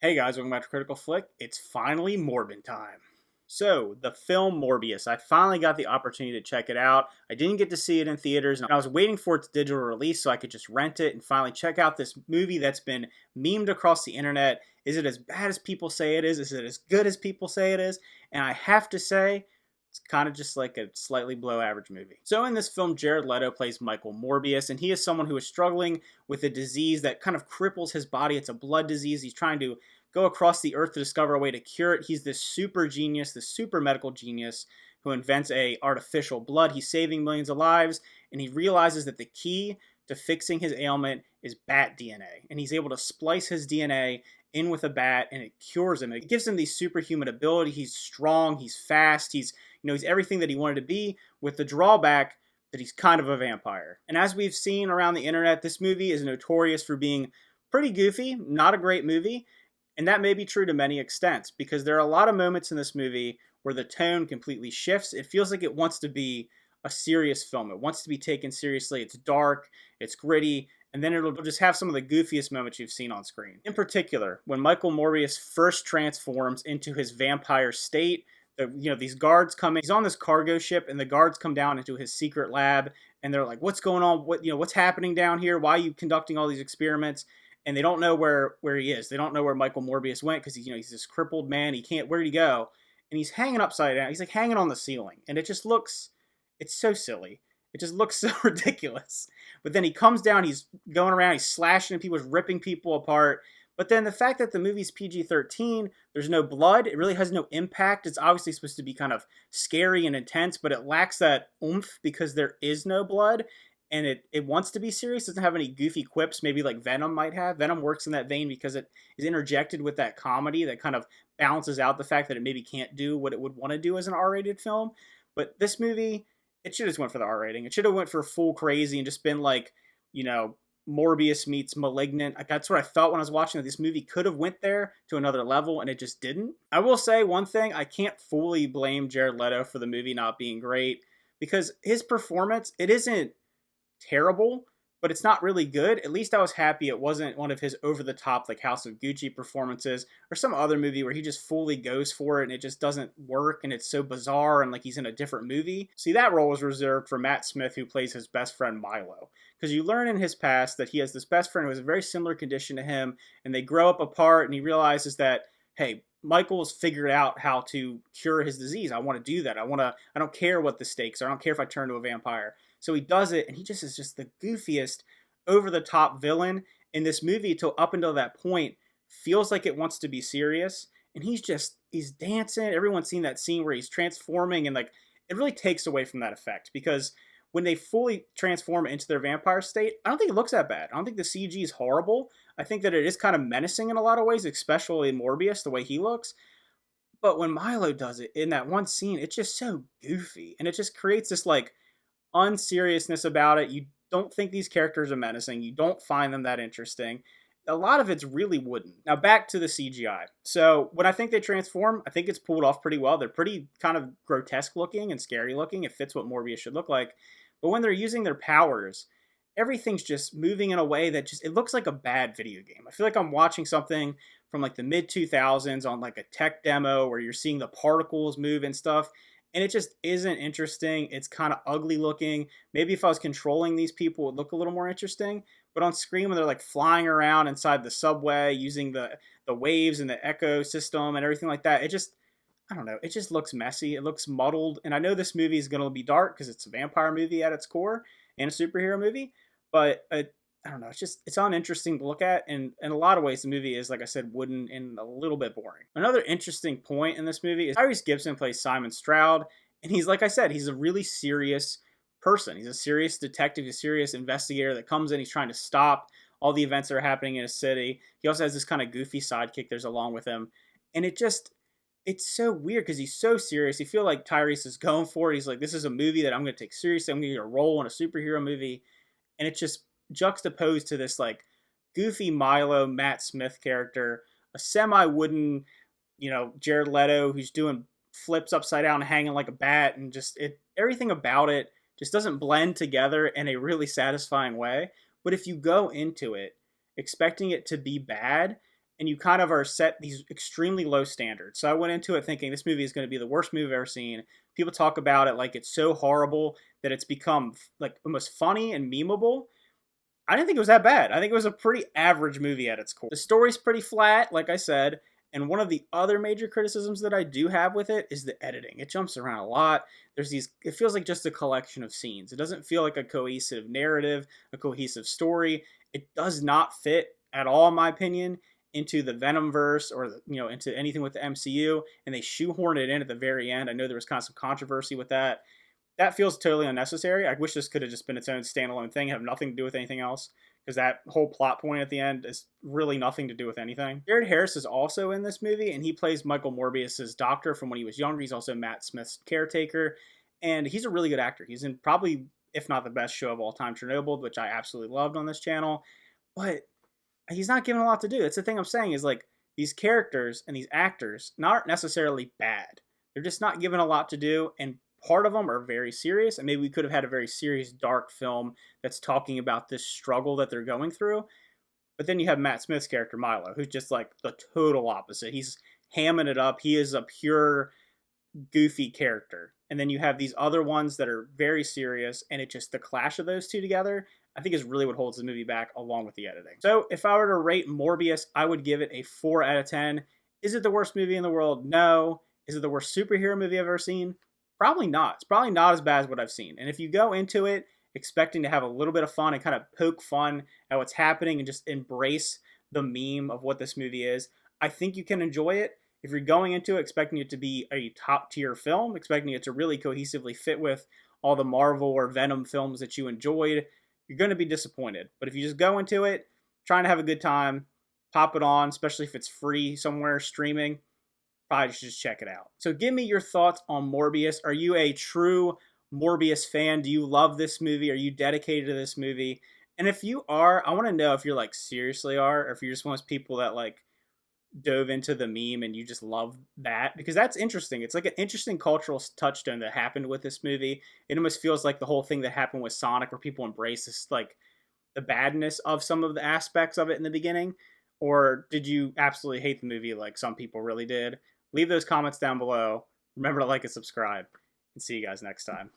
Hey guys, welcome back to Critical Flick. It's finally Morbin time. So, the film Morbius, I finally got the opportunity to check it out. I didn't get to see it in theaters, and I was waiting for its digital release so I could just rent it and finally check out this movie that's been memed across the internet. Is it as bad as people say it is? Is it as good as people say it is? And I have to say, it's kind of just like a slightly below average movie. So in this film, Jared Leto plays Michael Morbius, and he is someone who is struggling with a disease that kind of cripples his body. It's a blood disease. He's trying to go across the earth to discover a way to cure it. He's this super genius, this super medical genius who invents a artificial blood. He's saving millions of lives, and he realizes that the key to fixing his ailment is bat DNA. And he's able to splice his DNA in with a bat, and it cures him. It gives him these superhuman ability. He's strong, he's fast, he's everything that he wanted to be, with the drawback that he's kind of a vampire. And as we've seen around the internet, this movie is notorious for being pretty goofy, not a great movie. And that may be true to many extents, because there are a lot of moments in this movie where the tone completely shifts. It feels like it wants to be a serious film. It wants to be taken seriously. It's dark, it's gritty, and then it'll just have some of the goofiest moments you've seen on screen. In particular, when Michael Morbius first transforms into his vampire state, these guards come in. He's on this cargo ship, and the guards come down into his secret lab, and they're like, "What's going on? What's happening down here? Why are you conducting all these experiments?" And they don't know where he is. They don't know where Michael Morbius went, because he's this crippled man. He can't. Where'd he go? And he's hanging upside down. He's like hanging on the ceiling, and it's so silly. It just looks so ridiculous. But then he comes down. He's going around. He's slashing at people. He's ripping people apart. But then the fact that the movie's PG-13, there's no blood, it really has no impact. It's obviously supposed to be kind of scary and intense, but it lacks that oomph because there is no blood. And it wants to be serious. It doesn't have any goofy quips, maybe like Venom might have. Venom works in that vein because it is interjected with that comedy that kind of balances out the fact that it maybe can't do what it would want to do as an R-rated film. But this movie, it should have just went for the R rating. It should have went for full crazy and just been like, you know, Morbius meets Malignant. That's what I thought when I was watching that this movie could have went there to another level, and it just didn't. I will say one thing, I can't fully blame Jared Leto for the movie not being great, because his performance, it isn't terrible, but it's not really good. At least I was happy it wasn't one of his over-the-top, like House of Gucci performances, or some other movie where he just fully goes for it and it just doesn't work and it's so bizarre and like he's in a different movie. See, that role was reserved for Matt Smith, who plays his best friend Milo. Because you learn in his past that he has this best friend who has a very similar condition to him, and they grow up apart, and he realizes that, hey, Michael's figured out how to cure his disease. I want to do that. I don't care what the stakes are. I don't care if I turn to a vampire. So he does it, and he just is just the goofiest, over-the-top villain in this movie. Till up until that point, feels like it wants to be serious, and he's dancing. Everyone's seen that scene where he's transforming, and like it really takes away from that effect, because when they fully transform into their vampire state, I don't think it looks that bad. I don't think the CG is horrible. I think that it is kind of menacing in a lot of ways, especially in Morbius, the way he looks. But when Milo does it in that one scene, it's just so goofy, and it just creates this like unseriousness about it. You don't think these characters are menacing. You don't find them that interesting. A lot of it's really wooden. Now back to the CGI. So when I think they transform, I think it's pulled off pretty well. They're pretty kind of grotesque looking and scary looking. It fits what Morbius should look like. But when they're using their powers, everything's just moving in a way that it looks like a bad video game. I feel like I'm watching something from like the mid 2000s on like a tech demo where you're seeing the particles move and stuff. And it just isn't interesting. It's kind of ugly looking. Maybe if I was controlling these people, it would look a little more interesting. But on screen, when they're like flying around inside the subway using the waves and the echo system and everything like that, I don't know, it just looks messy. It looks muddled. And I know this movie is going to be dark because it's a vampire movie at its core and a superhero movie. But I don't know, it's uninteresting to look at. And in a lot of ways, the movie is, like I said, wooden and a little bit boring. Another interesting point in this movie is Tyrese Gibson plays Simon Stroud. And he's, like I said, he's a really serious person. He's a serious detective, a serious investigator that comes in. He's trying to stop all the events that are happening in a city. He also has this kind of goofy sidekick there's along with him. And it's so weird because he's so serious. You feel like Tyrese is going for it. He's like, this is a movie that I'm going to take seriously. I'm going to get a role in a superhero movie. And it's just juxtaposed to this like goofy Milo Matt Smith character, a semi-wooden, Jared Leto who's doing flips upside down, hanging like a bat, and everything about it just doesn't blend together in a really satisfying way. But if you go into it expecting it to be bad, and you kind of are set these extremely low standards. So I went into it thinking this movie is going to be the worst movie I've ever seen. People talk about it like it's so horrible that it's become like almost funny and memeable. I didn't think it was that bad. I think it was a pretty average movie at its core. The story's pretty flat, like I said, and one of the other major criticisms that I do have with it is the editing. It jumps around a lot. It feels like just a collection of scenes. It doesn't feel like a cohesive narrative, a cohesive story. It does not fit at all, in my opinion, into the Venom verse or into anything with the MCU, and they shoehorn it in at the very end. I know there was kind of some controversy with that. That feels totally unnecessary. I wish this could have just been its own standalone thing, have nothing to do with anything else, because that whole plot point at the end is really nothing to do with anything. Jared Harris is also in this movie, and he plays Michael Morbius' doctor from when he was younger. He's also Matt Smith's caretaker, and he's a really good actor. He's in probably, if not the best show of all time, Chernobyl, which I absolutely loved on this channel, but he's not given a lot to do. That's the thing I'm saying is like these characters and these actors aren't necessarily bad. They're just not given a lot to do, and part of them are very serious, and maybe we could have had a very serious, dark film that's talking about this struggle that they're going through. But then you have Matt Smith's character, Milo, who's just like the total opposite. He's hamming it up. He is a pure, goofy character. And then you have these other ones that are very serious, and it just, the clash of those two together, I think is really what holds the movie back, along with the editing. So if I were to rate Morbius, I would give it a 4 out of 10. Is it the worst movie in the world? No. Is it the worst superhero movie I've ever seen? Probably not. It's probably not as bad as what I've seen. And if you go into it expecting to have a little bit of fun and kind of poke fun at what's happening and just embrace the meme of what this movie is, I think you can enjoy it. If you're going into it expecting it to be a top tier film, expecting it to really cohesively fit with all the Marvel or Venom films that you enjoyed, you're going to be disappointed. But if you just go into it trying to have a good time, pop it on, especially if it's free somewhere streaming, probably should just check it out. So give me your thoughts on Morbius. Are you a true Morbius fan? Do you love this movie? Are you dedicated to this movie? And if you are, I want to know if you're like seriously are, or if you're just one of those people that like dove into the meme and you just love that, because that's interesting. It's like an interesting cultural touchstone that happened with this movie. It almost feels like the whole thing that happened with Sonic, where people embrace this like the badness of some of the aspects of it in the beginning. Or did you absolutely hate the movie like some people really did? Leave those comments down below. Remember to like and subscribe, and see you guys next time.